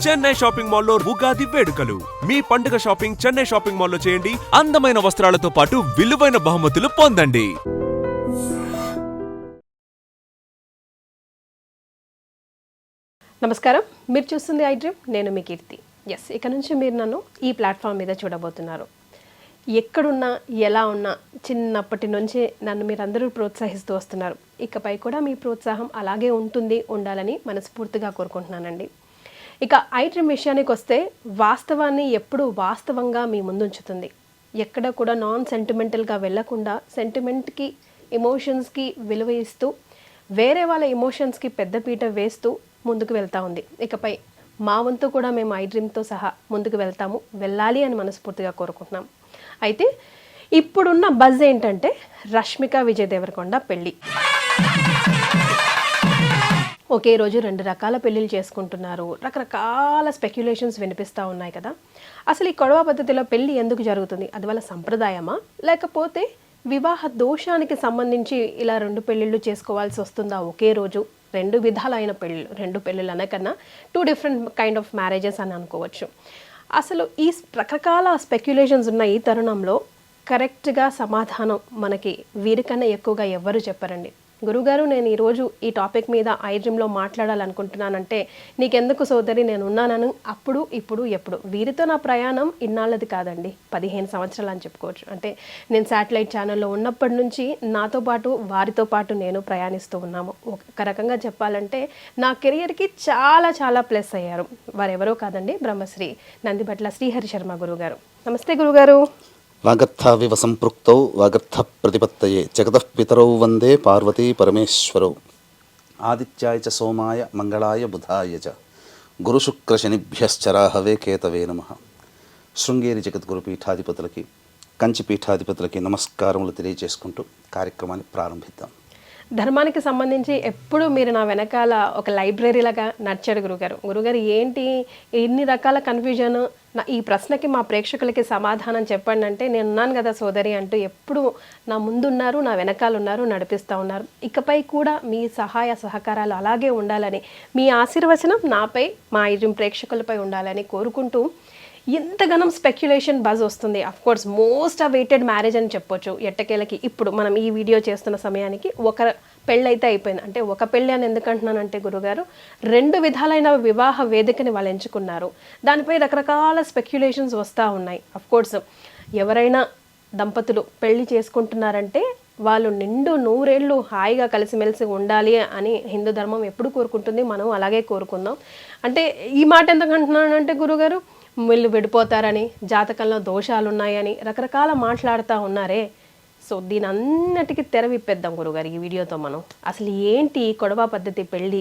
Chennai shopping మాల్లో ఉగాది వేడుకలు. మీ పండుగ షాపింగ్ చెన్నై షాపింగ్ మాల్లో చేయండి. అందమైన వస్త్రాలతో పాటు విలువైన బహుమతులు పొందండి. నమస్కారం, మీరు చూస్తుంది ఐ డ్రీమ్. నేను మీ కీర్తి. ఇక నుంచి మీరు నన్ను ఈ ప్లాట్ఫామ్ మీద చూడబోతున్నారు. ఎక్కడున్నా ఎలా ఉన్నా చిన్నప్పటి నుంచి నన్ను మీరందరూ ప్రోత్సహిస్తూ వస్తున్నారు. ఇకపై కూడా మీ ప్రోత్సాహం అలాగే ఉండాలని మనస్ఫూర్తిగా కోరుకుంటున్నానండి. ఇక ఐ డ్రీమ్ విషయానికి వస్తే వాస్తవాన్ని ఎప్పుడూ వాస్తవంగా మీ ముందుంచుతుంది. ఎక్కడ కూడా నాన్ సెంటిమెంటల్గా వెళ్లకుండా సెంటిమెంట్కి, ఎమోషన్స్కి విలువ ఇస్తూ వేరే వాళ్ళ ఎమోషన్స్కి పెద్దపీట వేస్తూ ముందుకు వెళ్తూ ఉంది. ఇకపై మా వంతు కూడా మేము ఐ డ్రీమ్తో సహా ముందుకు వెళ్ళాలి అని మనస్ఫూర్తిగా కోరుకుంటున్నాం. అయితే ఇప్పుడున్న బజ్ ఏంటంటే రష్మిక విజయ్ దేవరకొండ పెళ్ళి. ఒకే రోజు 2 రకాల పెళ్ళిళ్ళు చేసుకుంటున్నారు. రకరకాల స్పెక్యులేషన్స్ వినిపిస్తూ ఉన్నాయి కదా. అసలు ఈ కొడవ పద్ధతిలో పెళ్ళి ఎందుకు జరుగుతుంది? అది వాళ్ళ సంప్రదాయమా, లేకపోతే వివాహ దోషానికి సంబంధించి ఇలా 2 పెళ్ళిళ్ళు చేసుకోవాల్సి వస్తుందా ఒకే రోజు? 2 విధాలైన పెళ్ళిళ్ళు, 2 పెళ్ళిళ్ళు అనకన్నా 2 డిఫరెంట్ కైండ్ ఆఫ్ మ్యారేజెస్ అని అనుకోవచ్చు. అసలు ఈ రకరకాల స్పెక్యులేషన్స్ ఉన్న ఈ తరుణంలో కరెక్ట్గా సమాధానం మనకి వీరికన్నా ఎక్కువగా ఎవ్వరూ చెప్పరండి. గురుగారు, నేను ఈరోజు ఈ టాపిక్ మీద ఐ డ్రీమ్లో మాట్లాడాలనుకుంటున్నానంటే నీకెందుకు సోదరి, నేను ఉన్నానని అప్పుడు ఇప్పుడు ఎప్పుడు. వీరితో నా ప్రయాణం ఇన్నాళ్ళది కాదండి, 15 సంవత్సరాలు అని చెప్పుకోవచ్చు. అంటే నేను శాటిలైట్ ఛానల్లో ఉన్నప్పటి నుంచి నాతో పాటు వారితో పాటు నేను ప్రయాణిస్తూ ఉన్నాము. ఒక రకంగా చెప్పాలంటే నా కెరియర్కి చాలా చాలా ప్లస్ అయ్యారు. వారెవరో కాదండి, బ్రహ్మశ్రీ నందిబట్ల శ్రీహరి శర్మ గురుగారు. నమస్తే గురుగారు. వాగర్థావివ సంపృక్తౌ వాగర్థ ప్రతిపత్తయే జగతః పితరౌ వందే పార్వతీ పరమేశ్వరౌ ఆదిత్యాయ చ సోమాయ మంగళాయ బుధాయ చ గురుశుక్రశనిభ్యశ్చరాహవే కేతవే నమః. శృంగేరి జగద్గురు పీఠాధిపతులకి, కంచి పీఠాధిపతులకి నమస్కారములు తెలియజేసుకుంటూ కార్యక్రమాన్ని ప్రారంభిద్దాం. ధర్మానికి సంబంధించి ఎప్పుడు మీరు నా వెనకాల ఒక లైబ్రరీలాగా నడిచాడు గురుగారు. ఏంటి ఇన్ని రకాల కన్ఫ్యూజన్? ఈ ప్రశ్నకి మా ప్రేక్షకులకి సమాధానం చెప్పండి అంటే నేను ఉన్నాను కదా సోదరి అంటూ ఎప్పుడు నా ముందున్నారు, నా వెనకాల ఉన్నారు, నడిపిస్తూ ఉన్నారు. ఇకపై కూడా మీ సహాయ సహకారాలు అలాగే ఉండాలని, మీ ఆశీర్వచనం నాపై, మా ఐ డ్రీమ్ ప్రేక్షకులపై ఉండాలని కోరుకుంటూ ఎంతగానో స్పెక్యులేషన్ బజ్ వస్తుంది. Of course most awaited marriage అని చెప్పొచ్చు ఎట్టకేలకి. ఇప్పుడు మనం ఈ వీడియో చేస్తున్న సమయానికి ఒక పెళ్ళి అయితే అయిపోయింది. అంటే ఒక పెళ్ళి అని ఎందుకంటున్నానంటే గురుగారు, 2 విధాలైన వివాహ వేదికని వాళ్ళు ఎంచుకున్నారు. దానిపై రకరకాల స్పెక్యులేషన్స్ వస్తూ ఉన్నాయి. అఫ్ కోర్స్ ఎవరైనా దంపతులు పెళ్లి చేసుకుంటున్నారంటే వాళ్ళు నిండు 100 ఏళ్ళు హాయిగా కలిసిమెలిసి ఉండాలి అని హిందూ ధర్మం ఎప్పుడు కోరుకుంటుంది. మనం అలాగే కోరుకుందాం. అంటే ఈ మాట ఎందుకంటున్నానంటే గురుగారు, వీళ్ళు విడిపోతారని, జాతకంలో దోషాలు ఉన్నాయని రకరకాల మాట్లాడుతూ ఉన్నారే. సో దీని అన్నిటికీ తెర విప్పేద్దాం గురుగారు ఈ వీడియోతో. మనం అసలు ఏంటి కొడవ పద్ధతి పెళ్ళి,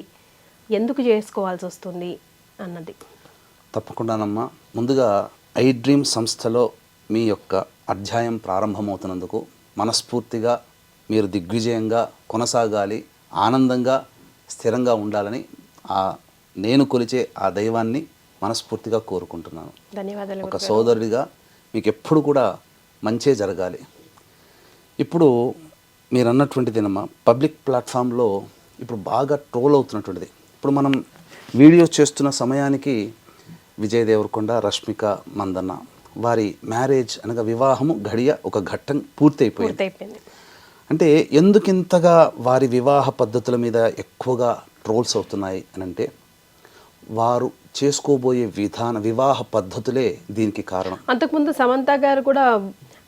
ఎందుకు చేసుకోవాల్సి వస్తుంది అన్నది. తప్పకుండానమ్మా. ముందుగా ఐ డ్రీమ్ సంస్థలో మీ యొక్క అధ్యాయం ప్రారంభమవుతున్నందుకు మనస్ఫూర్తిగా మీరు దిగ్విజయంగా కొనసాగాలి, ఆనందంగా స్థిరంగా ఉండాలని నేను కొలిచే ఆ దైవాన్ని మనస్ఫూర్తిగా కోరుకుంటున్నాను. ధన్యవాదాలు. ఒక సోదరుడిగా మీకు ఎప్పుడు కూడా మంచే జరగాలి. ఇప్పుడు మీరు అన్నటువంటిదేనమ్మా, పబ్లిక్ ప్లాట్ఫామ్లో ఇప్పుడు బాగా ట్రోల్ అవుతున్నటువంటిది. ఇప్పుడు మనం వీడియో చేస్తున్న సమయానికి విజయ్ దేవరకొండ, రష్మిక మందన్న వారి మ్యారేజ్ అనగా వివాహము ఒక ఘట్టం పూర్తయిపోయింది. అంటే ఎందుకింతగా వారి వివాహ పద్ధతుల మీద ఎక్కువగా ట్రోల్స్ అవుతున్నాయి అని అంటే, వారు చేసుకోబోయే వివాహ పద్ధతులే దీనికి కారణం. అంతకుముందు సమంత గారు కూడా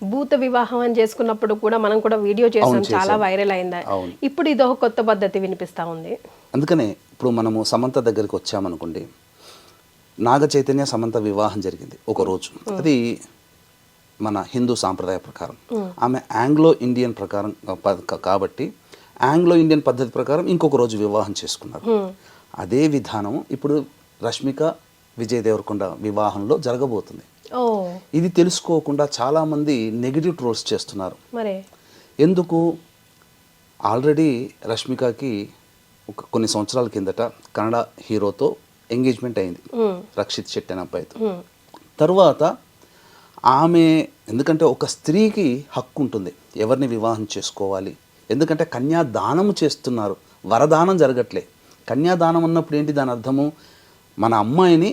భూత వివాహం అని చేసుకున్నప్పుడు కూడా మనం కూడా వీడియో చేసాం, చాలా వైరల్ అయింది. ఇప్పుడు ఇదో కొత్త పద్ధతి వినిపిస్తా ఉంది. అందుకనే ఇప్పుడు మనము సమంత దగ్గరికి వచ్చామనుకోండి, నాగ చైతన్య సమంత వివాహం జరిగింది ఒక రోజు. అది మన హిందూ సాంప్రదాయ ప్రకారం. ఆమె ఆంగ్లో ఇండియన్ ప్రకారం కాబట్టి ఆంగ్లో ఇండియన్ పద్ధతి ప్రకారం ఇంకొక రోజు వివాహం చేసుకున్నారు. అదే విధానం ఇప్పుడు రష్మిక విజయ్ దేవరకొండ వివాహంలో జరగబోతుంది. ఇది తెలుసుకోకుండా చాలామంది నెగిటివ్ ట్రోల్స్ చేస్తున్నారు. ఎందుకు? ఆల్రెడీ రష్మికకి కొన్ని సంవత్సరాల కిందట కన్నడ హీరోతో ఎంగేజ్మెంట్ అయింది, రక్షిత్ శెట్టి అనే అబ్బాయితో. తర్వాత ఆమె, ఎందుకంటే ఒక స్త్రీకి హక్కు ఉంటుంది ఎవరిని వివాహం చేసుకోవాలి. ఎందుకంటే కన్యాదానం చేస్తున్నారు, వరదానం జరగట్లే. కన్యాదానం అన్నప్పుడు ఏంటి దాని అర్థము? మన అమ్మాయిని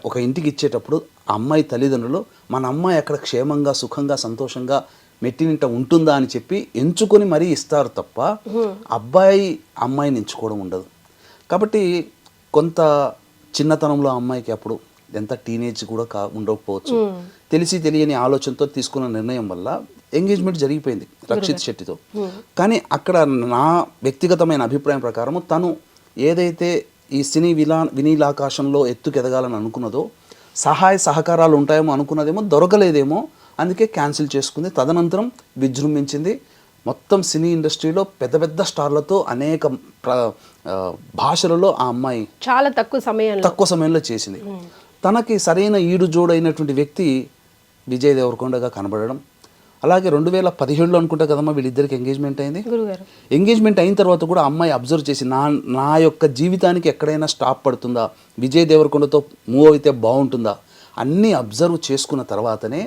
ఒక ఇంటికి ఇచ్చేటప్పుడు ఆ అమ్మాయి తల్లిదండ్రులు మన అమ్మాయి అక్కడ క్షేమంగా సుఖంగా సంతోషంగా మెట్టినింట ఉంటుందా అని చెప్పి ఎంచుకొని మరీ ఇస్తారు తప్ప అబ్బాయి అమ్మాయిని ఎంచుకోవడం ఉండదు. కాబట్టి కొంత చిన్నతనంలో అమ్మాయికి అప్పుడు ఎంత టీనేజ్ కూడా ఉండకపోవచ్చు, తెలిసి తెలియని ఆలోచనతో తీసుకున్న నిర్ణయం వల్ల ఎంగేజ్మెంట్ జరిగిపోయింది రక్షిత్ శెట్టితో. కానీ అక్కడ నా వ్యక్తిగతమైన అభిప్రాయం ప్రకారం తను ఏదైతే ఈ సినీ వినీలాకాశంలో ఎత్తుకెదగాలని అనుకున్నదో సహాయ సహకారాలు ఉంటాయేమో అనుకున్నదేమో దొరకలేదేమో, అందుకే క్యాన్సిల్ చేసుకుంది. తదనంతరం విజృంభించింది. మొత్తం సినీ ఇండస్ట్రీలో పెద్ద పెద్ద స్టార్లతో అనేక భాషలలో ఆ అమ్మాయి చాలా తక్కువ సమయంలో చేసింది. తనకి సరైన ఈడు జోడైనటువంటి వ్యక్తి విజయ్ దేవరకొండగా కనబడడం. అలాగే 2017లో అనుకుంటా కదమ్మా వీళ్ళిద్దరికి ఎంగేజ్మెంట్ అయింది. ఎంగేజ్మెంట్ అయిన తర్వాత కూడా అమ్మాయి అబ్జర్వ్ చేసి నా యొక్క జీవితానికి ఎక్కడైనా స్టాప్ పడుతుందా, విజయ్ దేవరకొండతో మూవ్ అయితే బాగుంటుందా అన్నీ అబ్జర్వ్ చేసుకున్న తర్వాతనే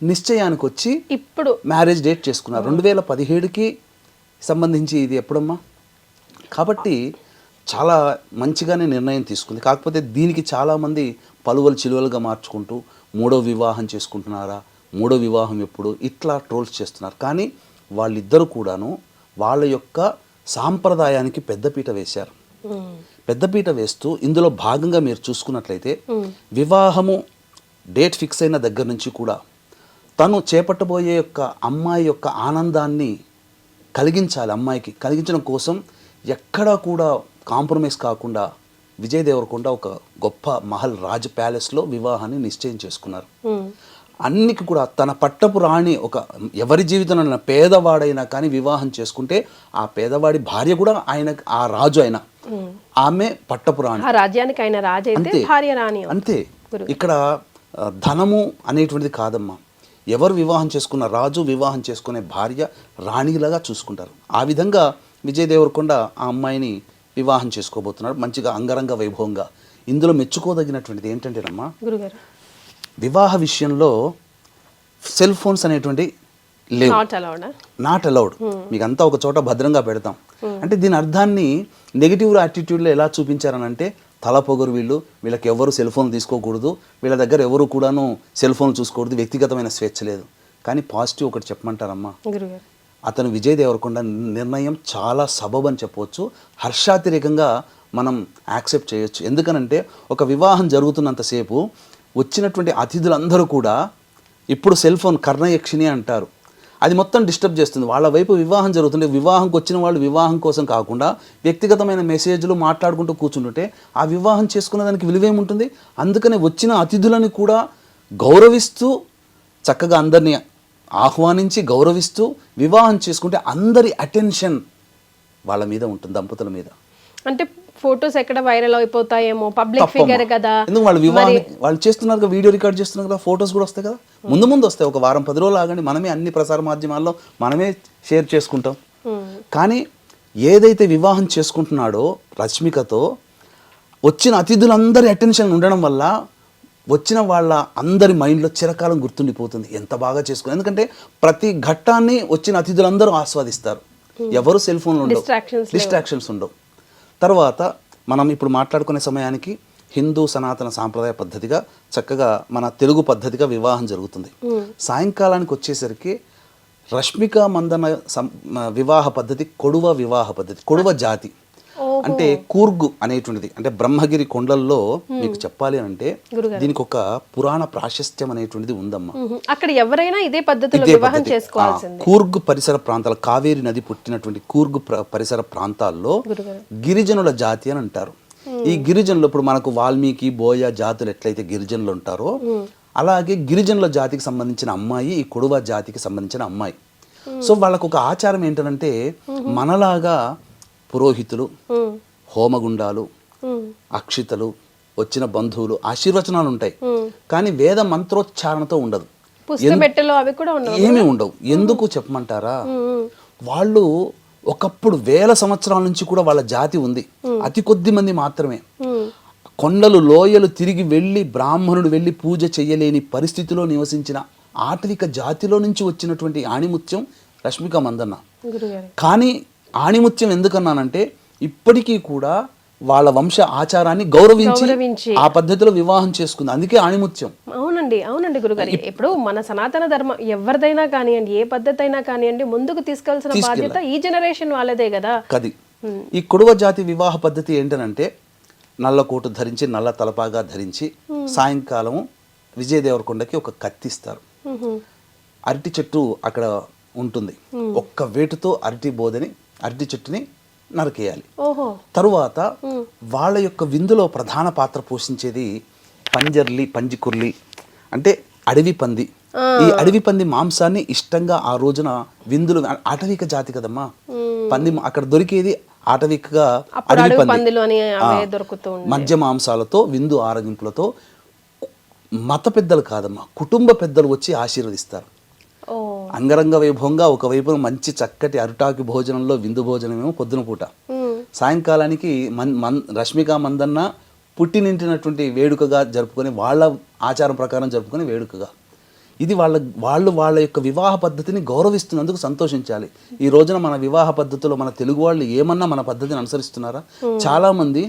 నిశ్చయానికి వచ్చి ఇప్పుడు మ్యారేజ్ డేట్ చేసుకున్నారు. 2017కి సంబంధించి ఇది ఎప్పుడమ్మా. కాబట్టి చాలా మంచిగానే నిర్ణయం తీసుకుంది. కాకపోతే దీనికి చాలామంది పలువలు చిలువలుగా మార్చుకుంటూ మూడో వివాహం చేసుకుంటున్నారా, మూడో వివాహం ఎప్పుడు, ఇట్లా ట్రోల్స్ చేస్తున్నారు. కానీ వాళ్ళిద్దరూ కూడాను వాళ్ళ యొక్క సాంప్రదాయానికి పెద్దపీట వేశారు. పెద్దపీట వేస్తూ ఇందులో భాగంగా మీరు చూసుకున్నట్లయితే వివాహము డేట్ ఫిక్స్ అయిన దగ్గర నుంచి కూడా తను చేపట్టబోయే యొక్క అమ్మాయి యొక్క ఆనందాన్ని కలిగించాలి, అమ్మాయికి కలిగించడం కోసం ఎక్కడా కూడా కాంప్రమైజ్ కాకుండా విజయ్ దేవరకొండ ఒక గొప్ప మహల్ రాజ్ ప్యాలెస్లో వివాహాన్ని నిశ్చయం చేసుకున్నారు. అన్నికి కూడా తన పట్టపు రాణి ఒక ఎవరి జీవితంలో పేదవాడైనా కానీ వివాహం చేసుకుంటే ఆ పేదవాడి భార్య కూడా ఆయన ఆ రాజు అయినా ఆమె పట్టపు రాణి, రాజ్యానికి ఆయన రాజు అయితే భార్య రాణి అంతే. ఇక్కడ ధనము అనేటువంటిది కాదమ్మా. ఎవరు వివాహం చేసుకున్న రాజు వివాహం చేసుకునే భార్య రాణిలాగా చూసుకుంటారు. ఆ విధంగా విజయ్ దేవరకొండ ఆ అమ్మాయిని వివాహం చేసుకోబోతున్నాడు మంచిగా అంగరంగ వైభవంగా. ఇందులో మెచ్చుకోదగినటువంటిది ఏంటంటేనమ్మా, వివాహ విషయంలో సెల్ ఫోన్స్ అనేటువంటి లేవు, నాట్ అలౌడ్. మీకు అంతా ఒక చోట భద్రంగా పెడతాం అంటే దీని అర్థాన్ని నెగిటివ్ యాటిట్యూడ్లో ఎలా చూపించారనంటే తల పొగరు, వీళ్ళకి ఎవరు సెల్ ఫోన్ తీసుకోకూడదు, వీళ్ళ దగ్గర ఎవరు కూడాను సెల్ ఫోన్ చూసుకోకూడదు, వ్యక్తిగతమైన స్వేచ్ఛ లేదు. కానీ పాజిటివ్ ఒకటి చెప్పమంటారమ్మా, అతను విజయ్ దేవరకొండ నిర్ణయం చాలా సబబ్ అని చెప్పవచ్చు, హర్షాతిరేకంగా మనం యాక్సెప్ట్ చేయొచ్చు. ఎందుకనంటే ఒక వివాహం జరుగుతున్నంతసేపు వచ్చినటువంటి అతిథులందరూ కూడా ఇప్పుడు సెల్ ఫోన్ కర్ణయక్షిణి అంటారు, అది మొత్తం డిస్టర్బ్ చేస్తుంది. వాళ్ళ వైపు వివాహం జరుగుతుంటే వివాహంకి వచ్చిన వాళ్ళు వివాహం కోసం కాకుండా వ్యక్తిగతమైన మెసేజ్లు మాట్లాడుకుంటూ కూర్చుంటుంటే ఆ వివాహం చేసుకునే దానికి విలువేముంటుంది. అందుకనే వచ్చిన అతిథులను కూడా గౌరవిస్తూ చక్కగా అందరినీ ఆహ్వానించి గౌరవిస్తూ వివాహం చేసుకుంటే అందరి అటెన్షన్ వాళ్ళ మీద ఉంటుంది, దంపతుల మీద. అంటే ఫొటోస్ ఎక్కడ వైరల్ అయిపోతాయేమో, పబ్లిక్ ఫిగర్ కదా, ఎందుకు వాళ్ళు వివాహం వాళ్ళు చేస్తున్నారు కదా, వీడియో రికార్డ్ చేస్తున్నారు కదా, ఫొటోస్ కూడా వస్తాయి కదా, ముందు వస్తాయి. ఒక వారం 10 రోజులు ఆగండి, మనమే అన్ని ప్రసార మాధ్యమాల్లో మనమే షేర్ చేసుకుంటాం. కానీ ఏదైతే వివాహం చేసుకుంటున్నాడో రష్మికతో వచ్చిన అతిథులందరి అటెన్షన్ ఉండడం వల్ల వచ్చిన వాళ్ళ అందరి మైండ్లో చిరకాలం గుర్తుండిపోతుంది ఎంత బాగా చేసుకుని. ఎందుకంటే ప్రతి ఘట్టాన్ని వచ్చిన అతిథులందరూ ఆస్వాదిస్తారు, ఎవరు సెల్ ఫోన్లో ఉండవు, డిస్ట్రాక్షన్స్ ఉండవు. తర్వాత మనం ఇప్పుడు మాట్లాడుకునే సమయానికి హిందూ సనాతన సాంప్రదాయ పద్ధతిగా చక్కగా మన తెలుగు పద్ధతిగా వివాహం జరుగుతుంది. సాయంకాలానికి వచ్చేసరికి రష్మిక మందన వివాహ పద్ధతి కొడువ వివాహ పద్ధతి, కొడువ జాతి అంటే కూర్గు అనేటువంటిది. అంటే బ్రహ్మగిరి కొండల్లో మీకు చెప్పాలి అంటే దీనికి ఒక పురాణ ప్రాశస్త్యం అనేటువంటిది ఉందమ్మా. అక్కడ ఎవరైనా ఇదే పద్ధతిలో వివాహం చేసుకోవాల్సిందే. కూర్గు పరిసర ప్రాంతాలు, కావేరి నది పుట్టినటువంటి కూర్గు పరిసర ప్రాంతాల్లో గిరిజనుల జాతి అని అంటారు. ఈ గిరిజనులు ఇప్పుడు మనకు వాల్మీకి బోయ జాతులు ఎట్లయితే గిరిజనులు ఉంటారో అలాగే గిరిజనుల జాతికి సంబంధించిన అమ్మాయి ఈ కొడువ జాతికి సంబంధించిన అమ్మాయి. సో వాళ్ళకు ఒక ఆచారం ఏంటంటే మనలాగా పురోహితులు, హోమగుండాలు, అక్షితలు, వచ్చిన బంధువులు ఆశీర్వచనాలు ఉంటాయి, కానీ వేద మంత్రోచ్చారణతో ఉండదు, ఏమీ ఉండవు. ఎందుకు చెప్పమంటారా, వాళ్ళు ఒకప్పుడు 1000 సంవత్సరాల నుంచి కూడా వాళ్ళ జాతి ఉంది, అతి కొద్ది మంది మాత్రమే. కొండలు లోయలు తిరిగి వెళ్ళి బ్రాహ్మణుడు వెళ్ళి పూజ చేయలేని పరిస్థితిలో నివసించిన ఆటవిక జాతిలో నుంచి వచ్చినటువంటి ఆణిముత్యం రష్మిక మందన్న. కానీ ఆణిముత్యం ఎందుకన్నానంటే ఇప్పటికీ కూడా వాళ్ళ వంశ ఆచారాన్ని గౌరవించి ఆ పద్ధతిలో వివాహం చేసుకుంది. అందుకే ఆణిముత్యం. అవునండి గురుగారు. ఇప్పుడు మన సనాతన ధర్మం ఎవరిదైనా కానివ్వండి, ఏ పద్ధతి అయినా కానివ్వండి, ముందుకు తీసుకెళ్లాల్సిన బాధ్యత ఈ జనరేషన్ వాళ్ళదే కదా. కది ఈ కొడవ జాతి వివాహ పద్ధతి ఏంటనంటే నల్ల కోటు ధరించి నల్ల తలపాగా ధరించి సాయంకాలం విజయ దేవరకొండకి ఒక కత్తిస్తారు. అరటి చెట్టు అక్కడ ఉంటుంది. ఒక్క వేటుతో అరటి చెట్టుని నరికేయాలి. తరువాత వాళ్ళ యొక్క విందులో ప్రధాన పాత్ర పోషించేది పంజికుర్లి అంటే అడవి పంది. ఈ అడవి పంది మాంసాన్ని ఇష్టంగా ఆ రోజున విందులు, ఆటవిక జాతి కదమ్మా పంది, అక్కడ దొరికేది ఆటవికగా అడవి పంది. మధ్య మాంసాలతో విందు ఆరగింపులతో మత పెద్దలు కాదమ్మా, కుటుంబ పెద్దలు వచ్చి ఆశీర్వదిస్తారు. అంగరంగ వైభవంగా ఒకవైపున మంచి చక్కటి అరుటాకి భోజనంలో విందు భోజనమేమో పొద్దున పూట, సాయంకాలానికి రష్మిక మందన్న పుట్టినింటినటువంటి వేడుకగా జరుపుకొని వాళ్ళ ఆచారం ప్రకారం జరుపుకొని వేడుకగా. ఇది వాళ్ళ యొక్క వివాహ పద్ధతిని గౌరవిస్తున్నందుకు సంతోషించాలి. ఈ రోజున మన వివాహ పద్ధతిలో మన తెలుగు వాళ్ళు ఏమన్నా మన పద్ధతిని అనుసరిస్తున్నారా? చాలా మంది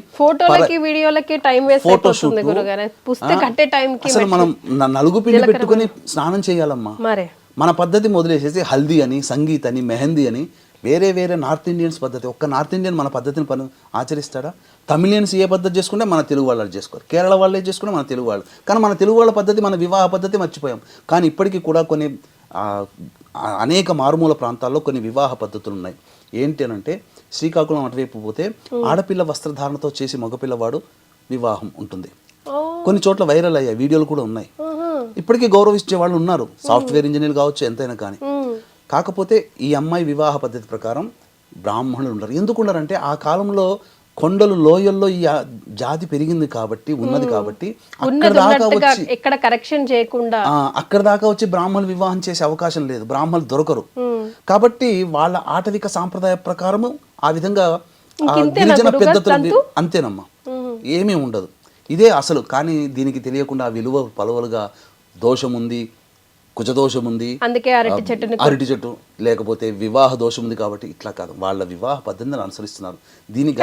అసలు మనం నలుగు పిండి పెట్టుకుని స్నానం చేయాలమ్మా. మన పద్ధతి మొదలేసేసి హల్దీ అని, సంగీత్ అని, మెహందీ అని, వేరే నార్త్ ఇండియన్స్ పద్ధతి. ఒక్క నార్త్ ఇండియన్ మన పద్ధతిని ఆచరిస్తాడా? తమిళియన్స్ ఏ పద్ధతి చేసుకుంటే మన తెలుగు వాళ్ళు చేసుకోరు, కేరళ వాళ్ళే చేసుకుంటే మన తెలుగు వాళ్ళు. కానీ మన తెలుగు వాళ్ళ పద్ధతి, మన వివాహ పద్ధతి మర్చిపోయాం. కానీ ఇప్పటికీ కూడా కొన్ని అనేక మారుమూల ప్రాంతాల్లో కొన్ని వివాహ పద్ధతులు ఉన్నాయి. ఏంటి అని అంటే, శ్రీకాకుళం అటువైపు పోతే ఆడపిల్ల వస్త్రధారణతో చేసి మగపిల్లవాడు వివాహం ఉంటుంది. కొన్ని చోట్ల వైరల్ అయ్యాయి, వీడియోలు కూడా ఉన్నాయి. ఇప్పటికీ గౌరవించే వాళ్ళు ఉన్నారు, సాఫ్ట్వేర్ ఇంజనీర్ కావచ్చు, ఎంతైనా కానీ. కాకపోతే ఈ అమ్మాయి వివాహ పద్ధతి ప్రకారం బ్రాహ్మణులు ఉండరు. ఎందుకు ఉండరంటే, ఆ కాలంలో కొండలు లోయల్లో ఈ జాతి పెరిగింది కాబట్టి, ఉన్నది కాబట్టి అక్కడ దాకా వచ్చి బ్రాహ్మణులు వివాహం చేసే అవకాశం లేదు, బ్రాహ్మణులు దొరకరు. కాబట్టి వాళ్ళ ఆటవిక సాంప్రదాయ ప్రకారము ఆ విధంగా గిరిజన పెద్దతులు అంతేనమ్మా, ఏమీ ఉండదు. ఇదే అసలు. కానీ దీనికి తెలియకుండా విలువ పలువలుగా దోషం ఉంది, కుజదోషం ఉంది, అందుకే అరటి చెట్టు, లేకపోతే వివాహ దోషం ఉంది కాబట్టి ఇట్లా కాదు, వాళ్ళ వివాహ పద్ధతిని అనుసరిస్తున్నారు. దీనికి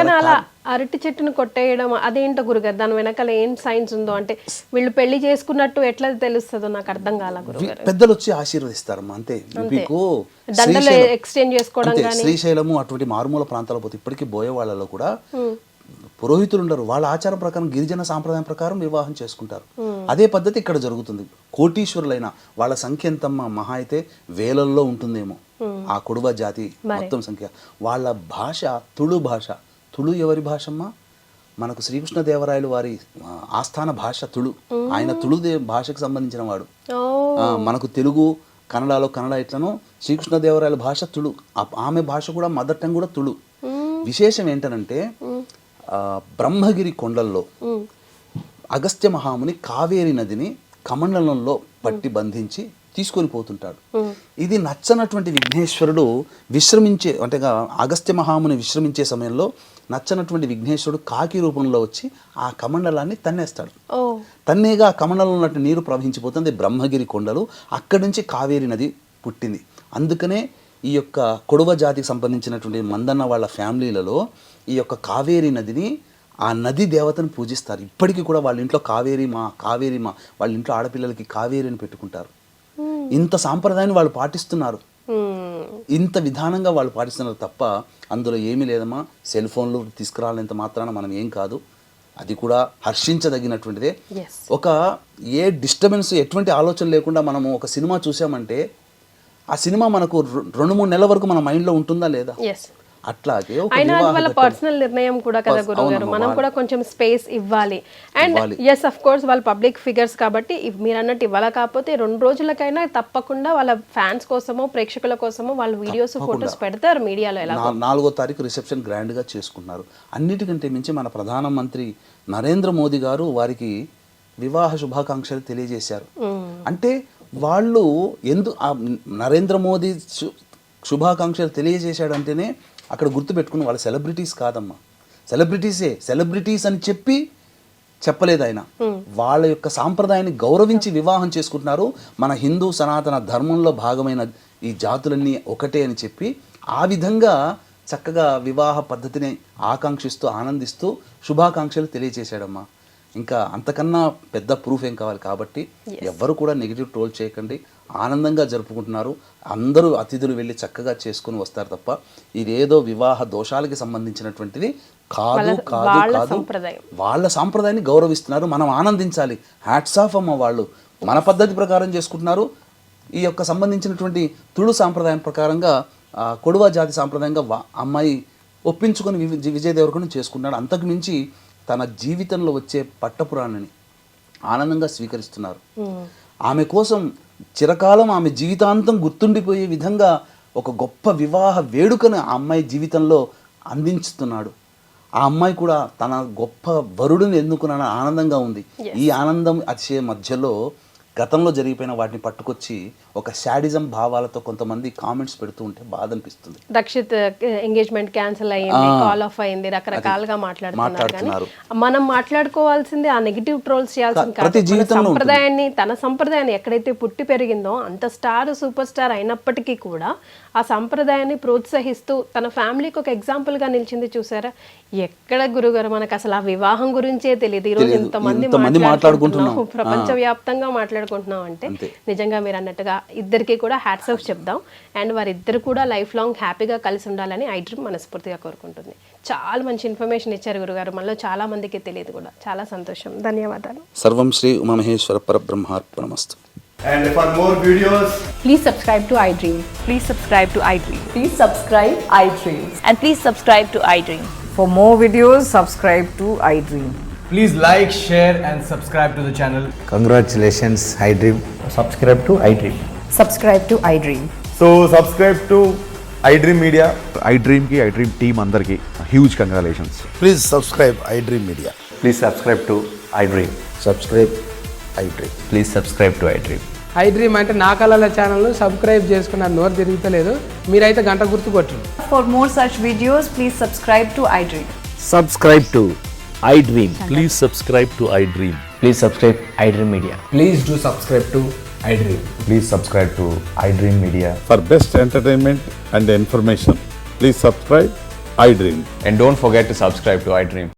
అరటి చెట్టును కొట్టేయడం అదేంటో గురుగారు, దాని వెనకాల ఏం సైన్స్ ఉందో, అంటే వీళ్ళు పెళ్లి చేసుకున్నట్టు ఎట్లా తెలుస్తుందో నాకు అర్థం కాల గురుగారు. పెద్దలు వచ్చి ఆశీర్వదిస్తారమ్మా, అంతే. మీకు ఎక్స్చేంజ్ చేసుకోవడం, శ్రీశైలము అటువంటి మారుమూల ప్రాంతాల పోతే ఇప్పటికీ బోయే వాళ్ళలో కూడా పురోహితులు ఉండరు. వాళ్ళ ఆచారం ప్రకారం, గిరిజన సాంప్రదాయం ప్రకారం వివాహం చేసుకుంటారు. అదే పద్ధతి ఇక్కడ జరుగుతుంది. కోటీశ్వరులైన వాళ్ళ సంఖ్య ఎంతమ్మా, మహా అయితే వేలల్లో ఉంటుందేమో ఆ కొడువ జాతి మొత్తం సంఖ్య. వాళ్ళ భాష తుళు భాష. తుళు ఎవరి భాషమ్మా? మనకు శ్రీకృష్ణదేవరాయలు వారి ఆస్థాన భాష తుళు. ఆయన తుళు భాషకు సంబంధించిన వాడు. మనకు తెలుగు, కన్నడలో కన్నడ ఎట్లనో శ్రీకృష్ణదేవరాయల భాష తుళు. ఆమె భాష కూడా మదర్ టంగ్ కూడా తుళు. విశేషం ఏంటనంటే, బ్రహ్మగిరి కొండల్లో అగస్త్య మహాముని కావేరి నదిని కమండలంలో పట్టి బంధించి తీసుకొని పోతుంటాడు. ఇది నచ్చనటువంటి విఘ్నేశ్వరుడు విశ్రమించే, అంటే అగస్త్య మహాముని విశ్రమించే సమయంలో నచ్చనటువంటి విఘ్నేశ్వరుడు కాకి రూపంలో వచ్చి ఆ కమండలాన్ని తన్నేస్తాడు. తన్నేగా ఆ కమండలంలో ఉన్నట్టు నీరు ప్రవహించిపోతుంది బ్రహ్మగిరి కొండలు. అక్కడి నుంచి కావేరి నది పుట్టింది. అందుకనే ఈ యొక్క కొడవ జాతికి సంబంధించినటువంటి మందన్న వాళ్ళ ఫ్యామిలీలలో ఈ యొక్క కావేరి నదిని, ఆ నది దేవతను పూజిస్తారు. ఇప్పటికీ కూడా వాళ్ళ ఇంట్లో కావేరి మా వాళ్ళ ఇంట్లో ఆడపిల్లలకి కావేరి అని పెట్టుకుంటారు. ఇంత సాంప్రదాయాన్ని వాళ్ళు పాటిస్తున్నారు, ఇంత విధానంగా వాళ్ళు పాటిస్తున్నారు తప్ప అందులో ఏమీ లేదమ్మా. సెల్ ఫోన్లు తీసుకురాలేంత మాత్రాన మనం ఏం కాదు. అది కూడా హర్షించదగినటువంటిదే. ఒక ఏ డిస్టర్బెన్స్, ఎటువంటి ఆలోచన లేకుండా మనము ఒక సినిమా చూసామంటే ఆ సినిమా మనకు 2-3 నెలల వరకు మన మైండ్లో ఉంటుందా లేదా? అట్లాగే వాళ్ళ పర్సనల్ నిర్ణయం కూడా కదా గురుగారు, మనం కూడా కొంచెం స్పేస్ ఇవ్వాలి. అండ్ ఎస్ అఫ్ కోర్స్ వాళ్ళు పబ్లిక్ ఫిగర్స్ కాబట్టి మీరు అన్నట్టు ఇవ్వాలి. కాకపోతే 2 రోజులకైనా తప్పకుండా వాళ్ళ ఫ్యాన్స్ కోసమో, ప్రేక్షకుల కోసమో వాళ్ళు వీడియోస్, ఫోటోస్ పెడతారు మీడియాలో. ఎలా 4వ తారీఖు రిసెప్షన్ గ్రాండ్ గా చేసుకున్నారు. అన్నిటికంటే మించి మన ప్రధానమంత్రి నరేంద్ర మోదీ గారు వారికి వివాహ శుభాకాంక్షలు తెలియజేశారు. అంటే వాళ్ళు నరేంద్ర మోదీ శుభాకాంక్షలు తెలియజేశాడంటేనే అక్కడ గుర్తుపెట్టుకుని వాళ్ళ సెలబ్రిటీస్ కాదమ్మా, సెలబ్రిటీస్ అని చెప్పలేదు ఆయన. వాళ్ళ యొక్క సాంప్రదాయాన్ని గౌరవించి వివాహం చేసుకుంటున్నారు. మన హిందూ సనాతన ధర్మంలో భాగమైన ఈ జాతులన్నీ ఒకటే అని చెప్పి ఆ విధంగా చక్కగా వివాహ పద్ధతిని ఆకాంక్షిస్తూ ఆనందిస్తూ శుభాకాంక్షలు తెలియజేశాడమ్మా. ఇంకా అంతకన్నా పెద్ద ప్రూఫ్ ఏం కావాలి. కాబట్టి ఎవ్వరు కూడా నెగిటివ్ ట్రోల్ చేయకండి, ఆనందంగా జరుపుకుంటున్నారు. అందరూ అతిథులు వెళ్ళి చక్కగా చేసుకుని వస్తారు తప్ప ఇదేదో వివాహ దోషాలకి సంబంధించినటువంటిది కాదు కాదు కాదు. వాళ్ళ సాంప్రదాయాన్ని గౌరవిస్తున్నారు, మనం ఆనందించాలి. హ్యాట్స్ ఆఫ్ అమ్మ, వాళ్ళు మన పద్ధతి ప్రకారం చేసుకుంటున్నారు. ఈ యొక్క సంబంధించినటువంటి తుళు సాంప్రదాయం ప్రకారంగా కొడువా జాతి సాంప్రదాయంగా అమ్మాయి ఒప్పించుకొని విజయ్ దేవరకొండ చేసుకున్నాడు. అంతకు మించి తన జీవితంలో వచ్చే పట్టపురాణిని ఆనందంగా స్వీకరిస్తున్నారు. ఆమె కోసం చిరకాలం ఆమె జీవితాంతం గుర్తుండిపోయే విధంగా ఒక గొప్ప వివాహ వేడుకను ఆ అమ్మాయి జీవితంలో అందించుతున్నాడు. ఆ అమ్మాయి కూడా తన గొప్ప వరుడిని ఎన్నుకున్న ఆనందంగా ఉంది. ఈ ఆనందం అతిశయ మధ్యలో గతంలో జరిగిపోయిన వాటిని పట్టుకొచ్చి ఒక శాడిజం భావాలతో కొంతమంది కామెంట్స్ పెడుతూ ఉంటే బాధ అనిపిస్తుంది. రక్షిత్ ఎంగేజ్మెంట్ క్యాన్సిల్ అయ్యింది, కాల్ ఆఫ్ అయింది, రకరకాలుగా మాట్లాడుతున్నారు. మనం మాట్లాడుకోవాల్సింది ఆ నెగిటివ్ ట్రోల్స్ చేయాల్సింది కాదు. సంప్రదాయాన్ని, తన సంప్రదాయాన్ని ఎక్కడైతే పుట్టి పెరిగిందో అంత స్టార్ సూపర్ స్టార్ అయినప్పటికీ కూడా ఆ సంప్రదాయాన్ని ప్రోత్సహిస్తూ తన ఫ్యామిలీకి ఒక ఎగ్జాంపుల్ గా నిలిచింది. చూసారా, ఎక్కడ గురుగారు మనకు అసలు ఆ వివాహం గురించే తెలియదు. ఈరోజు ఇంతమంది మాట్లాడుకుంటున్నాం, ప్రపంచవ్యాప్తంగా మాట్లాడుకుంటున్నాం అంటే నిజంగా మీరు అన్నట్టుగా ఇద్దరికి కూడా హ్యాట్స్ ఆఫ్ చెప్దాం. అండ్ వారిద్దరు కూడా లైఫ్ లాంగ్ హ్యాపీగా కలిసి ఉండాలని ఐ డ్రీమ్ మనస్ఫూర్తిగా కోరుకుంటుంది. చాలా మంచి ఇన్ఫర్మేషన్ ఇచ్చారు గురుగారు, మనలో చాలా మందికి తెలియదు కూడా. చాలా సంతోషం, ధన్యవాదాలు. సర్వం Shri Umamaheshwara పరబ్రహ్మార్పణమస్తు. And for more videos, please subscribe to iDream. Please subscribe to iDream. Please subscribe iDream. And please subscribe to iDream. For more videos, subscribe to iDream. please like, share and subscribe to the channel. Congratulations, iDream. Subscribe to iDream. Subscribe to iDream. So subscribe to iDream Media. iDream ki iDream team andarki huge congratulations. Please subscribe iDream Media. Please subscribe to iDream. Subscribe iDream. Please subscribe to iDream. iDream అంటే నా కళల ఛానల్ను subscribe చేసుకున్న నోరు తిరుగుతలేదు, మీరైతే గంట గుర్తు కొట్టండి. For more such videos, please subscribe to iDream. Subscribe to iDream. Please subscribe to iDream. Please subscribe iDream Media. Please do subscribe to iDream. Please subscribe to iDream Media. For best entertainment and information, please subscribe iDream. And don't forget to subscribe to iDream.